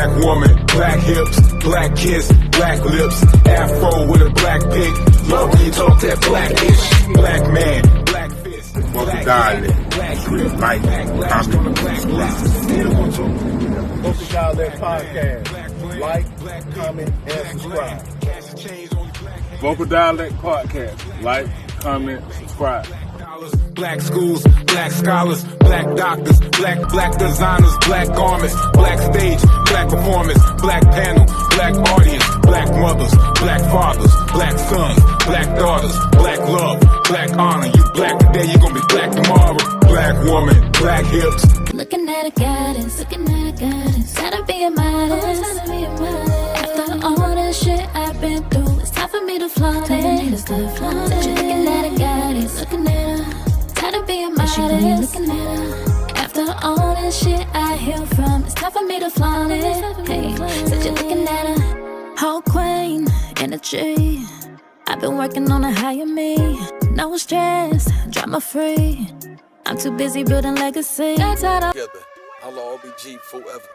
Black woman, black hips, black kiss, black lips, afro with a black pig. Love when you talk that blackish. Black man, black fist, VokalDialect, like, comment, subscribe. VokalDialect podcast. Like, comment, and subscribe. VokalDialect podcast. Like, comment, subscribe. Black schools, black scholars, black doctors, black designers, black garments, black stage, black performance, black panel, black audience, black mothers, black fathers, black sons, black daughters, black love, black honor. You black today, you gonna be black tomorrow. Black woman, black hips. Looking at a goddess, gotta be a modest. After all the shit I've been through, it's time for me to flaunt it. Said you're looking at a goddess, gotta be a modest. After all this shit I heal from, it's time for me to flaunt it. Hey, said you're looking at a whole queen energy. I've been working on a higher me, no stress, drama free. I'm too busy building legacy. Together, I'll RBG forever.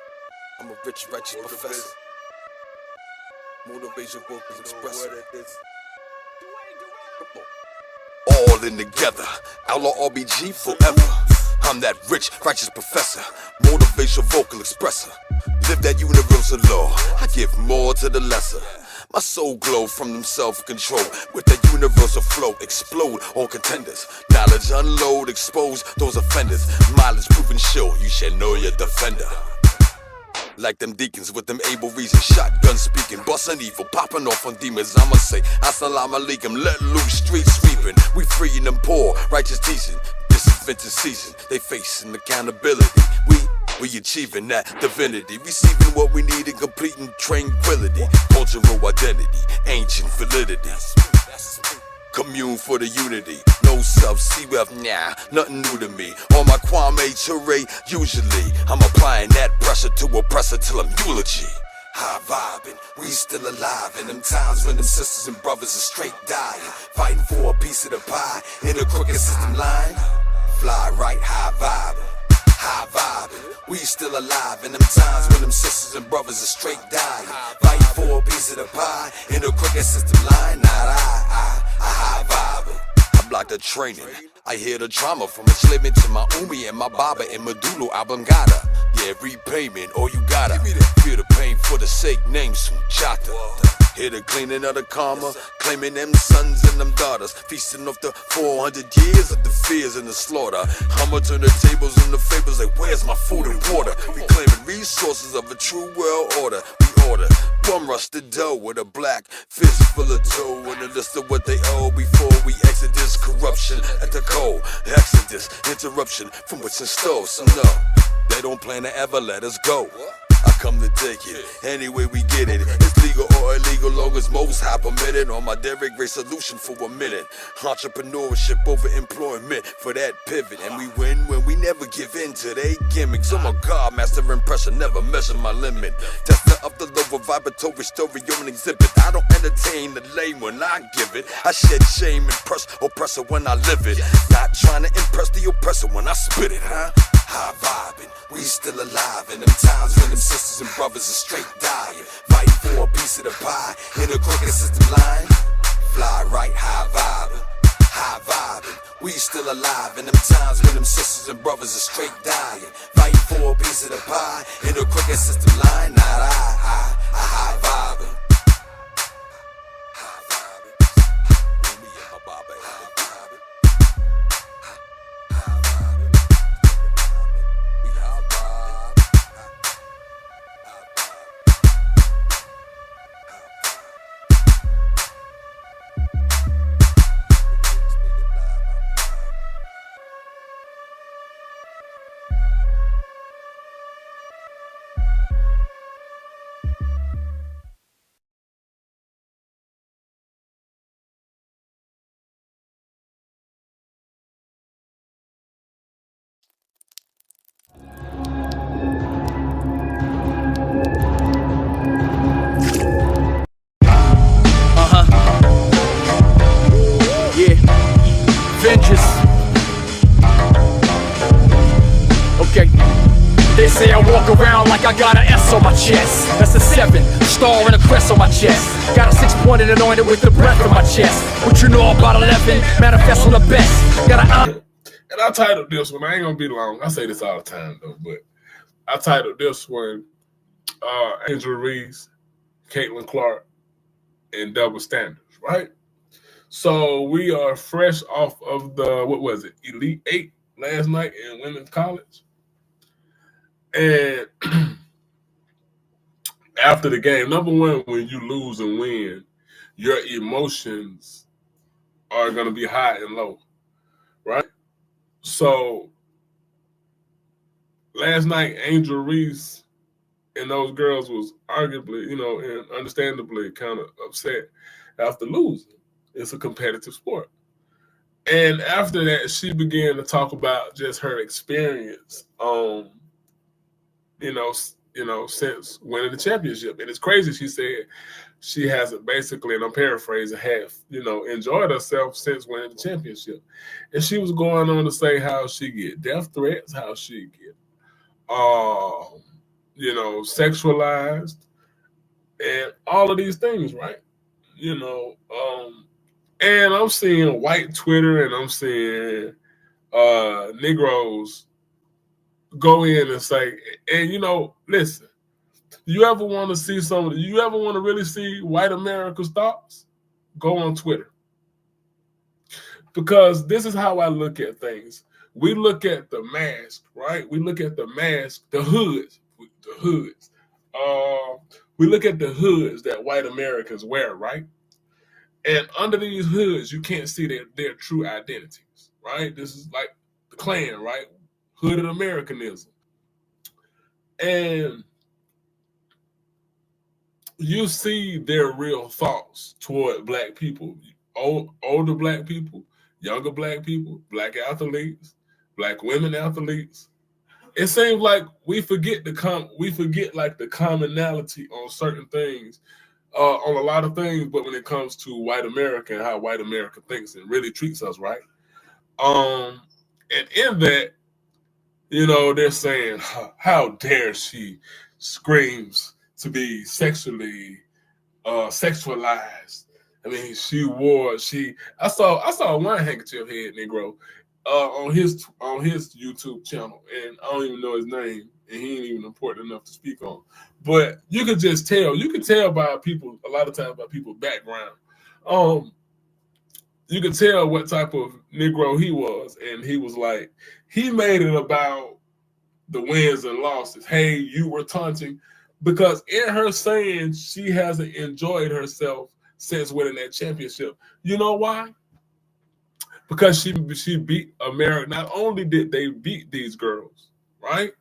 I'm a rich, righteous professor. Motivation, vocal expressor. All in together, outlaw RBG forever. I'm that rich, righteous professor, motivational vocal expressor. Live that universal law, I give more to the lesser. My soul glow from them self-control. With that universal flow, explode all contenders. Knowledge unload, expose those offenders. Mileage proven show, you should know your defender. Like them deacons with them able reasons, shotgun speaking, bustin' evil, popping off on demons. I'ma say, assalamu alaikum, let loose, street sweeping. We freeing them poor, righteous teaching. This is vintage season, they facing accountability. We achieving that divinity, receiving what we need and completing tranquility. Cultural identity, ancient validity. Commune for the unity, no self-see-wealth, nah, nothing new to me. On my Kwame Ture, usually I'm applying that pressure to oppressor till I'm eulogy. High vibing, we still alive in them times when them sisters and brothers are straight dying, fighting for a piece of the pie in a crooked system line. Fly right, high vibing. High vibing, we still alive in them times when them sisters and brothers are straight dying, fighting for a piece of the pie in a crooked system line. Not I high vibing. I block the training, I hear the drama from enslavement to my Umi and my Baba and Medulo Oblongata. Yeah, repayment, all you gotta feel the pain for the sake name Sunjata. Hear the cleaning of the karma, claiming them sons and them daughters, feasting off the 400 years of the fears and the slaughter. I'ma turn the tables and the fables like, where's my food and water? Reclaiming resources of a true world order. We order one rusted dough with a black fist full of dough and a list of what they owe before we exit this corruption at the cold. Exodus, interruption from what's in store. So no, they don't plan to ever let us go. I come to take it, any way we get it. It's legal or illegal, long as most high permitted. On my Derek Ray solution for a minute. Entrepreneurship over employment for that pivot. And we win when we never give in to they gimmicks. Oh my God, master impression, never measure my limit. Tester up the lower vibratory story on an exhibit. I don't entertain the lame when I give it. I shed shame and press oppressor when I live it. Not trying to impress the oppressor when I spit it, huh? High vibing, we still alive in them times when them sisters and brothers are straight dying, fighting for a piece of the pie in a crooked system line. Fly right, high vibing, we still alive in them times when them sisters and brothers are straight dying, fighting for a piece of the pie in a crooked system line. Not high vibing. Me and my Baba high vibing. S on my chest. That's a 7, star and a crest on my chest. Got a 6-pointed anointed with the breath on my chest. What you know about 11? Manifest on the best. Got a And I titled this one, I ain't gonna be long. I say this all the time though, but I titled this one Angel Reese, Caitlin Clark, and Double Standards, right? So we are fresh off of the, what was it, Elite 8 last night in women's college. And after the game, number one, when you lose and win, your emotions are going to be high and low, right? So last night, Angel Reese and those girls was arguably, and understandably kind of upset after losing. It's a competitive sport. And after that, she began to talk about just her experience, since winning the championship. And it's crazy. She said she hasn't basically, and I'm paraphrasing, enjoyed herself since winning the championship. And she was going on to say how she get death threats, how she get, sexualized, and all of these things, right? And I'm seeing white Twitter, and I'm seeing Negroes go in and say, and listen, you ever want to see you ever want to really see white America's thoughts? Go on Twitter. Because this is how I look at things. We look at the mask, right? We look at the mask, the hoods. We look at the hoods that white Americans wear, right? And under these hoods, you can't see their true identities, right? This is like the Klan, right? Hooded Americanism. And you see their real thoughts toward black people, older black people, younger black people, black athletes, black women athletes. It seems like we forget the commonality on certain things, on a lot of things, but when it comes to white America and how white America thinks and really treats us, right? And in that, they're saying, how dare she screams to be sexually sexualized. I mean, I saw one handkerchief head Negro on his YouTube channel, and I don't even know his name, and he ain't even important enough to speak on. But you could just tell. You can tell by people, a lot of times by people's background. You could tell what type of Negro he was, and he was like, he made it about the wins and losses. Hey, you were taunting, because in her saying she hasn't enjoyed herself since winning that championship. You know why? Because she beat America. Not only did they beat these girls, right?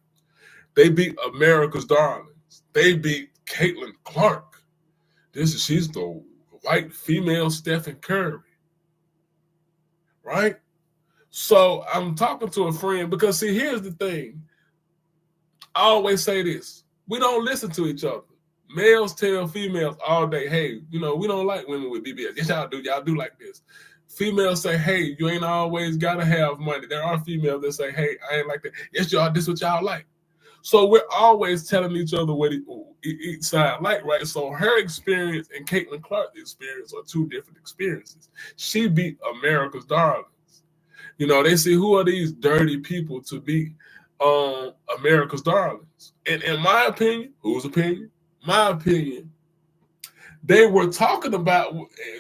They beat America's darlings. They beat Caitlin Clark. She's the white female Stephen Curry, right? So I'm talking to a friend because, see, here's the thing. I always say this. We don't listen to each other. Males tell females all day, hey, we don't like women with BBS. Yes, y'all do. Y'all do like this. Females say, hey, you ain't always got to have money. There are females that say, hey, I ain't like that. Yes, y'all, this is what y'all like. So we're always telling each other what each side like, right? So her experience and Caitlin Clark's experience are two different experiences. She beat America's darlings. They say, who are these dirty people to beat America's darlings? And in my opinion, whose opinion? My opinion, they were talking about,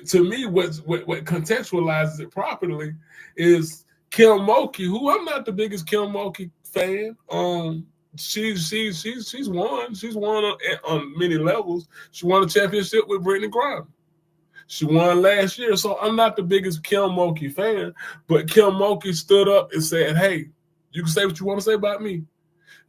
to me, what contextualizes it properly is Kim Mulkey, who I'm not the biggest Kim Mulkey fan. She's won. She's won on many levels. She won a championship with Brittany Griner. She won last year, so I'm not the biggest Kim Mulkey fan. But Kim Mulkey stood up and said, "Hey, you can say what you want to say about me.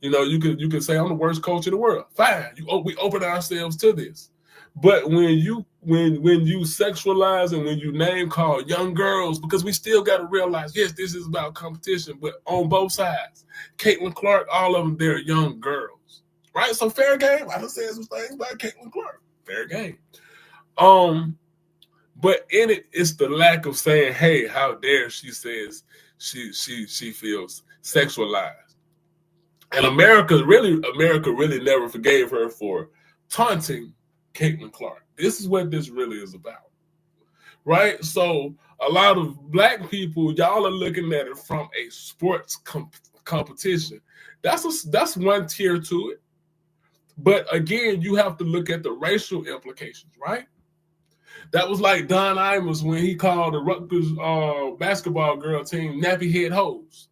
You can say I'm the worst coach in the world. Fine. We open ourselves to this. But when you sexualize and when you name call young girls, because we still got to realize, yes, this is about competition, but on both sides, Caitlin Clark, all of them, they're young girls, right? So fair game. I done said some things about Caitlin Clark. Fair game. But in it's the lack of saying, hey, how dare she says she feels sexualized. And America really never forgave her for taunting Caitlin Clark. This is what this really is about, right? So a lot of black people, y'all are looking at it from a sports competition. That's one tier to it. But again, you have to look at the racial implications, right? That was like Don Imus when he called the Rutgers basketball girl team nappy head hoes.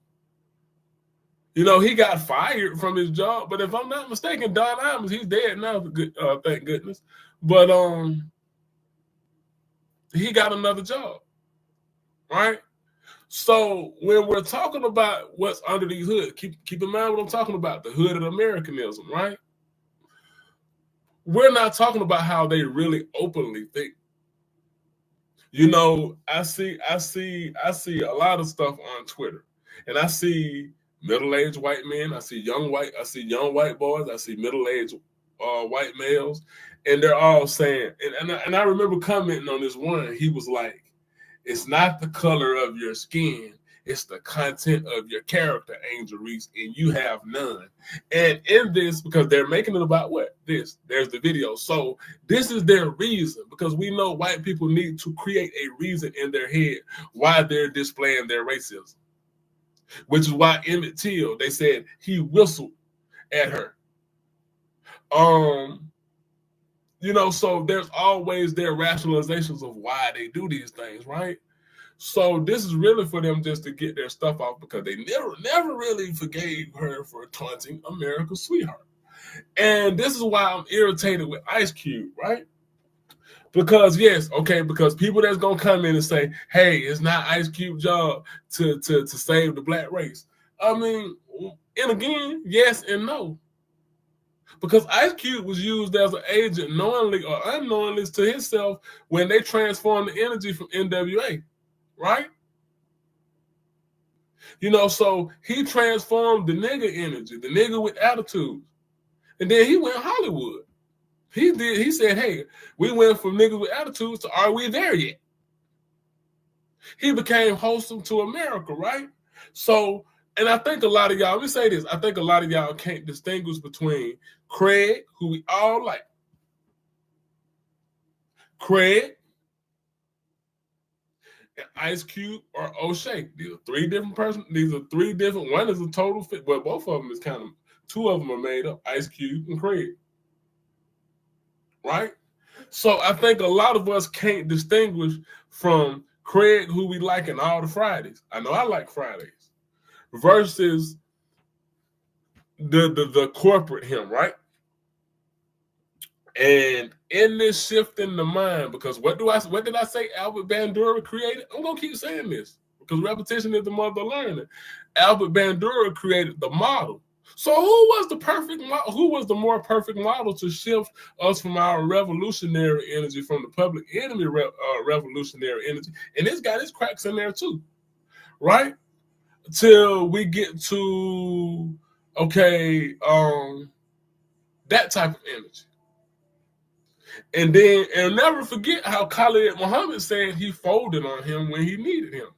You know, he got fired from his job, but if I'm not mistaken, Don Imus, he's dead now, thank goodness. But he got another job, right? So when we're talking about what's under these hoods, keep in mind what I'm talking about, the hood of Americanism, right? We're not talking about how they really openly think. You know, I see a lot of stuff on Twitter, and I see middle-aged white men, I see young white boys, I see middle-aged white males, and they're all saying, and I remember commenting on this one, he was like, it's not the color of your skin, it's the content of your character, Angel Reese, and you have none. And in this, because they're making it about what? There's the video. So this is their reason, because we know white people need to create a reason in their head why they're displaying their racism. Which is why Emmett Till, they said he whistled at her. You know, so there's always their rationalizations of why they do these things, right? So this is really for them just to get their stuff off, because they never really forgave her for taunting America's sweetheart. And this is why I'm irritated with Ice Cube, right? Because because people that's gonna come in and say, hey, it's not Ice Cube's job to save the black race. I mean, and again, yes and no. Because Ice Cube was used as an agent knowingly or unknowingly to himself when they transformed the energy from NWA, right? You know, so he transformed the nigga energy, the nigga with attitude. And then he went Hollywood. He said, hey, we went from niggas with attitudes to are we there yet? He became wholesome to America, right? So, and I think a lot of y'all, let me say this, I think a lot of y'all can't distinguish between Craig, who we all like, Craig, and Ice Cube, or O'Shea. These are three different persons. These are three different, one is a total fit, well, both of them is kind of, two of them are made up, Ice Cube and Craig. Right? So I think a lot of us can't distinguish from Craig, who we like in all the Fridays. I know I like Fridays. Versus the corporate him, right? And in this shift in the mind, because what did I say Albert Bandura created? I'm gonna keep saying this because repetition is the mother of learning. Albert Bandura created the model. So who was the more perfect model to shift us from our revolutionary energy, from the public enemy revolutionary energy? And it's got its cracks in there too, right? Till we get to, that type of energy. And never forget how Khalid Muhammad said he folded on him when he needed him.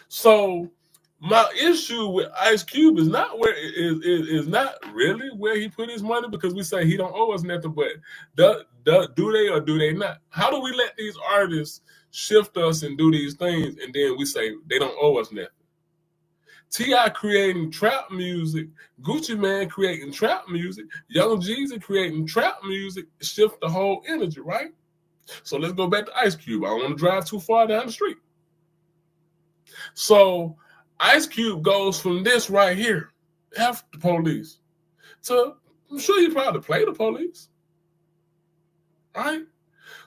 So my issue with Ice Cube is not not really where he put his money, because we say he don't owe us nothing, but do they or do they not? How do we let these artists shift us and do these things, and then we say they don't owe us nothing? T.I. creating trap music, Gucci Man creating trap music, Young Jeezy creating trap music, shift the whole energy, right? So let's go back to Ice Cube. I don't want to drive too far down the street. So Ice Cube goes from this right here, F the police, to I'm sure he probably played the police, right?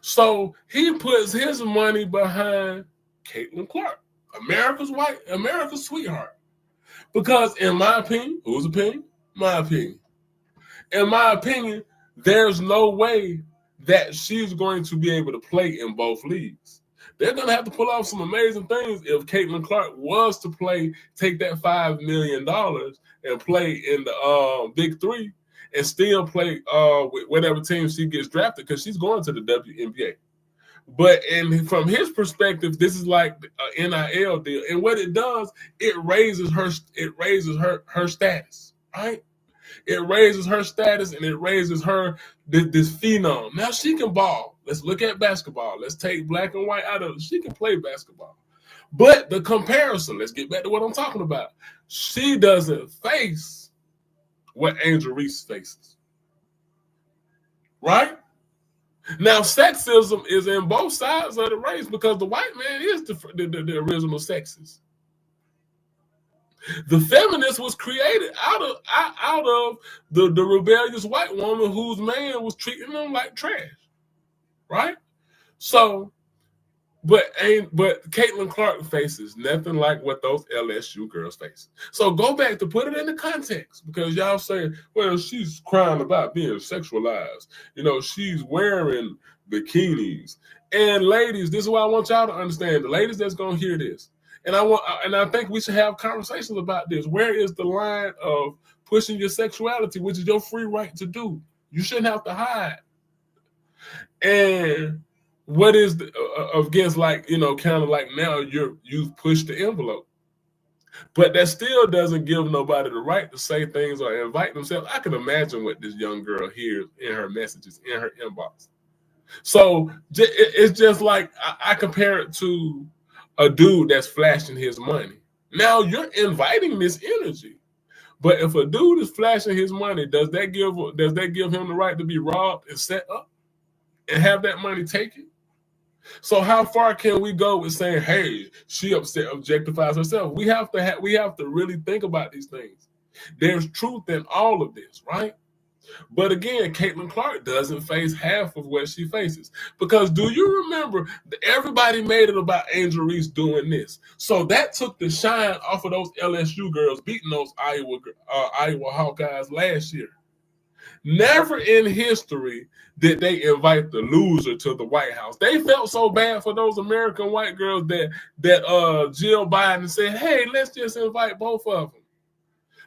So he puts his money behind Caitlin Clark, America's sweetheart. Because in my opinion, whose opinion? My opinion. In my opinion, there's no way that she's going to be able to play in both leagues. They're going to have to pull off some amazing things if Caitlin Clark was to take that $5 million and play in the Big Three and still play with whatever team she gets drafted, because she's going to the WNBA. But from his perspective, this is like an NIL deal, and what it does, it raises her status. right? It raises her status and it raises her this phenom. Now she can ball. Let's look at basketball. Let's take black and white out of it. She can play basketball. But the comparison, let's get back to what I'm talking about. She doesn't face what Angel Reese faces. Right? Now, sexism is in both sides of the race because the white man is the original sexist. The feminist was created out of the rebellious white woman whose man was treating them like trash, right? So, but Caitlin Clark faces nothing like what those LSU girls face. So go back to put it in the context because y'all say, well, she's crying about being sexualized. You know, she's wearing bikinis. And ladies, this is what I want y'all to understand. The ladies that's gonna hear this. And I think we should have conversations about this. Where is the line of pushing your sexuality, which is your free right to do? You shouldn't have to hide. And what is against, like, you know, kind of like now you've pushed the envelope. But that still doesn't give nobody the right to say things or invite themselves. I can imagine what this young girl hears in her messages, in her inbox. So it's just like I compare it to a dude that's flashing his money. Now you're inviting this energy. But if a dude is flashing his money, does that give him the right to be robbed and set up and have that money taken? So how far can we go with saying, hey, she objectifies herself? We have to really think about these things. There's truth in all of this, right? But again, Caitlin Clark doesn't face half of what she faces. Because do you remember everybody made it about Angel Reese doing this? So that took the shine off of those LSU girls beating those Iowa Hawkeyes last year. Never in history did they invite the loser to the White House. They felt so bad for those American white girls that Jill Biden said, hey, let's just invite both of them.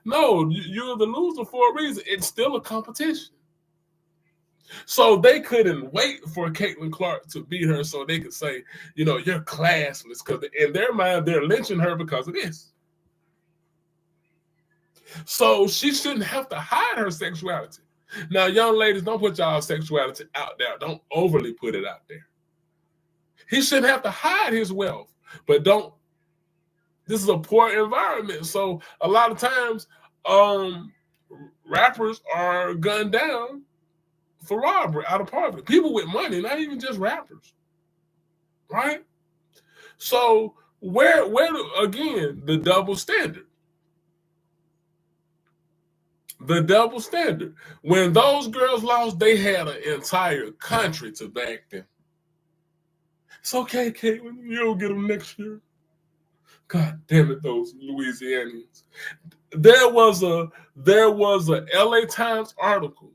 No, you're the loser for a reason. It's still a competition. So they couldn't wait for Caitlin Clark to beat her so they could say, you know, you're classless, because in their mind, they're lynching her because of this. So she shouldn't have to hide her sexuality. Now, young ladies, don't put y'all sexuality out there. Don't overly put it out there. He shouldn't have to hide his wealth, but don't. This is a poor environment. So a lot of times rappers are gunned down for robbery out of poverty. People with money, not even just rappers, right? So where again, the double standard. The double standard. When those girls lost, they had an entire country to back them. It's okay, Caitlin. You'll get them next year. God damn it, those Louisianians. There was a LA Times article.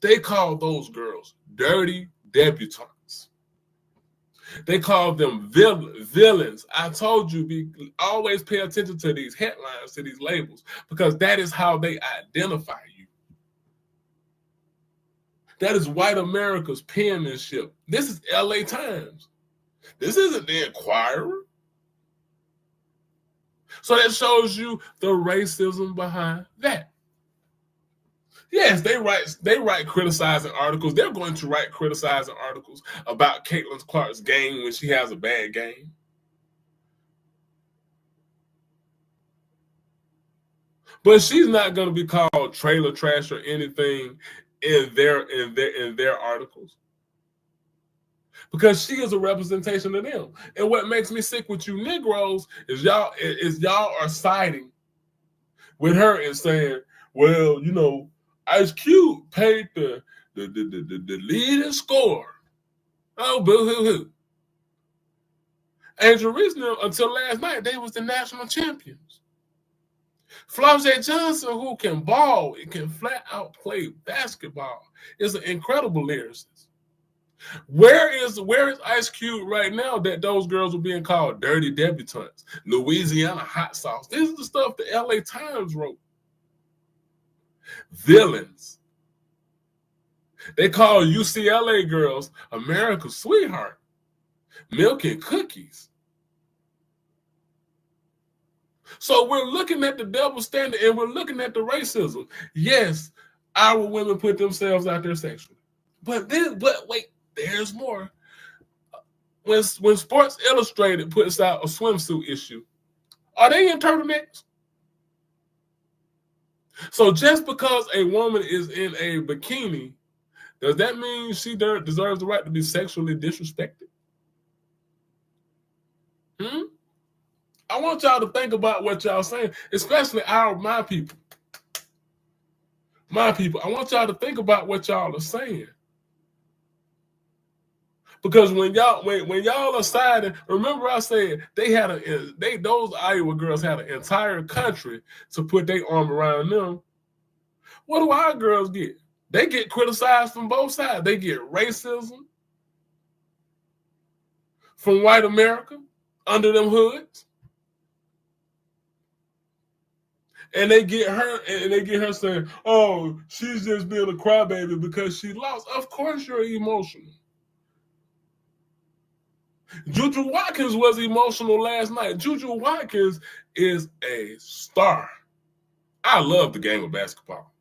They called those girls dirty debutantes. They called them villains. I told you, always pay attention to these headlines, to these labels, because that is how they identify you. That is white America's penmanship. This is LA Times. This isn't the Inquirer. So that shows you the racism behind that. Yes, they write criticizing articles. They're going to write criticizing articles about Caitlin Clark's game when she has a bad game. But she's not going to be called trailer trash or anything in their articles. Because she is a representation of them. And what makes me sick with you Negroes is y'all are siding with her and saying, well, you know, Ice Cube paid the leading scorer. Oh, boo-hoo-hoo. Angel Reese, until last night, they was the national champions. Flau'jae Johnson, who can ball and can flat out play basketball, is an incredible lyricist. Where is Ice Cube right now that those girls are being called dirty debutantes, Louisiana hot sauce? This is the stuff the LA Times wrote. Villains. They call UCLA girls America's sweetheart, milk and cookies. So we're looking at the double standard and we're looking at the racism. Yes, our women put themselves out there sexually. But wait, there's more. When Sports Illustrated puts out a swimsuit issue, are they in turtlenecks? So just because a woman is in a bikini, does that mean she deserves the right to be sexually disrespected? I want y'all to think about what y'all saying, especially my people. My people, I want y'all to think about what y'all are saying. Because when y'all are siding, remember I said those Iowa girls had an entire country to put their arm around them. What do our girls get? They get criticized from both sides. They get racism from white America under them hoods. And they get her saying, oh, she's just being a crybaby because she lost. Of course you're emotional. Juju Watkins was emotional last night. Juju Watkins is a star. I love the game of basketball.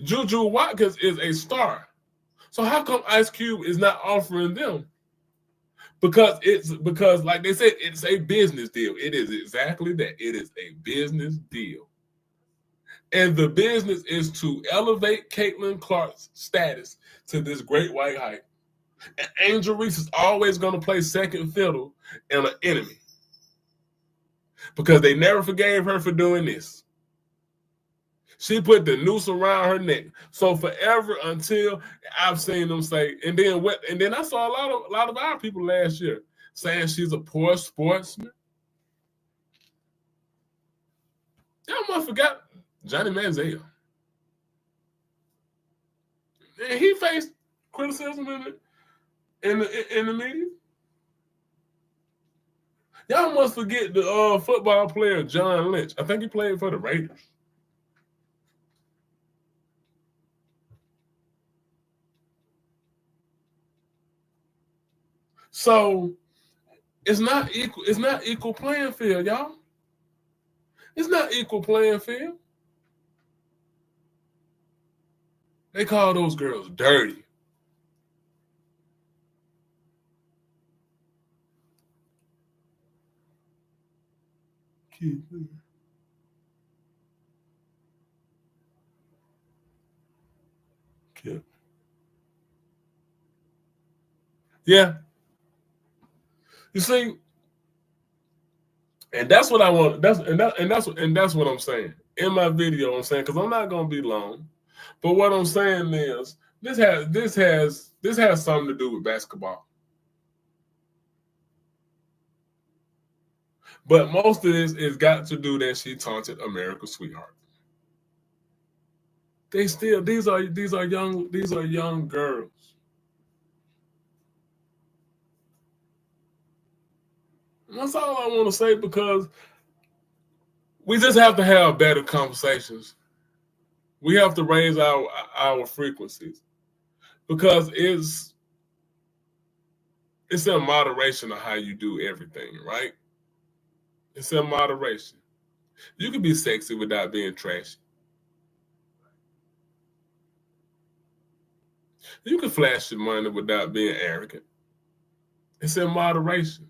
Juju Watkins is a star. So how come Ice Cube is not offering them? Because like they said, it's a business deal. It is exactly that. It is a business deal. And the business is to elevate Caitlin Clark's status to this great white height. And Angel Reese is always going to play second fiddle in an enemy. Because they never forgave her for doing this. She put the noose around her neck. So forever until I've seen them say, and then I saw a lot of our people last year saying she's a poor sportsman. Y'all must forgot Johnny Manziel. And he faced criticism in the media. Y'all must forget the football player John Lynch. I think he played for the Raiders. So it's not equal. It's not equal playing field, y'all. It's not equal playing field. They call those girls dirty. Yeah. You see, and that's what I want. That's what I'm saying in my video. I'm saying, because I'm not gonna be long, but what I'm saying is this has something to do with basketball. But most of this is got to do that she taunted America's sweetheart. These are young girls. And that's all I want to say, because we just have to have better conversations. We have to raise our frequencies, because it's in moderation of how you do everything, right? It's in moderation. You can be sexy without being trashy. You can flash your money without being arrogant. It's in moderation.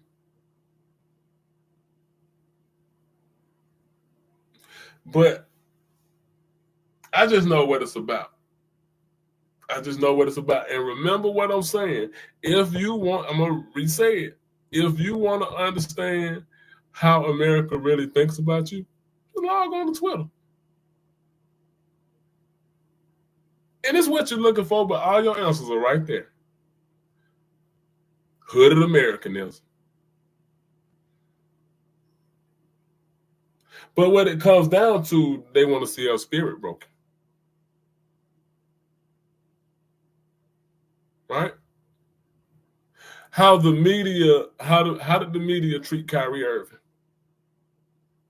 But I just know what it's about. I just know what it's about. And remember what I'm saying. If you want, I'm going to re-say it. If you want to understand how America really thinks about you, just log on to Twitter. And it's what you're looking for, but all your answers are right there. Hooded Americanism. But what it comes down to, they want to see our spirit broken. Right? How did the media treat Kyrie Irving?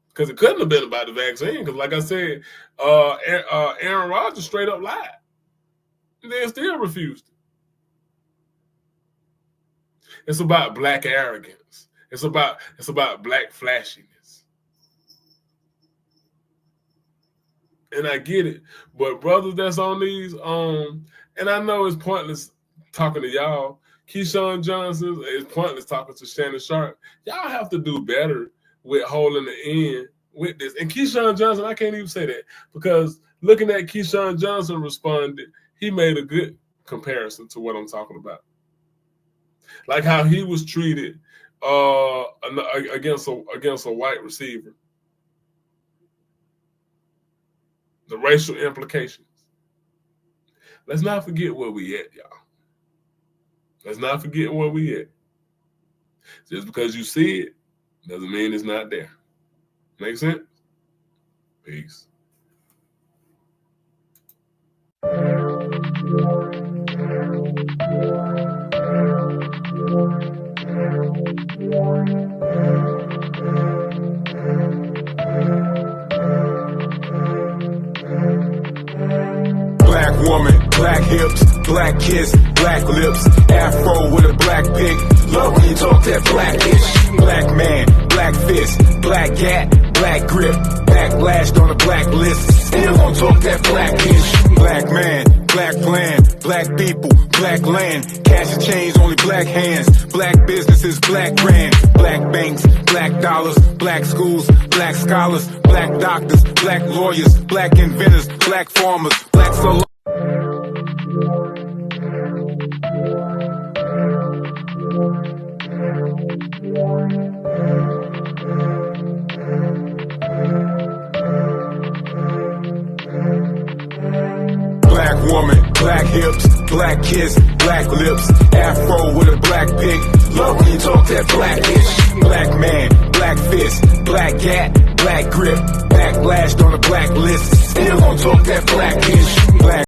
Because it couldn't have been about the vaccine. Because like I said, Aaron Rodgers straight up lied. And they still refused it. It's about black arrogance. It's about black flashiness. And I get it. But brothers that's on these, and I know it's pointless talking to y'all. Keyshawn Johnson, it's pointless talking to Shannon Sharp. Y'all have to do better with holding the end with this. And Keyshawn Johnson, I can't even say that, because looking at Keyshawn Johnson responded, he made a good comparison to what I'm talking about. Like how he was treated against a white receiver. The racial implications. Let's not forget where we at, y'all. Let's not forget where we at. Just because you see it doesn't mean it's not there. Make sense? Peace. Black woman, black hips, black kiss, black lips, afro with a black pig. Love when you talk that blackish. Black man, black fist, black gat, black grip, backlashed on the black list. Still gon' talk that blackish. Black man, black plan, black people, black land, cash and change, only black hands, black businesses, black brand, black banks, black dollars, black schools, black scholars, black doctors, black lawyers, black inventors, black farmers, black solo. Black woman, black hips, black kiss, black lips, afro with a black pig. Love when you talk that blackish. Black man, black fist, black gat, black grip, backlashed on the black list. Still gon' talk that blackish. Black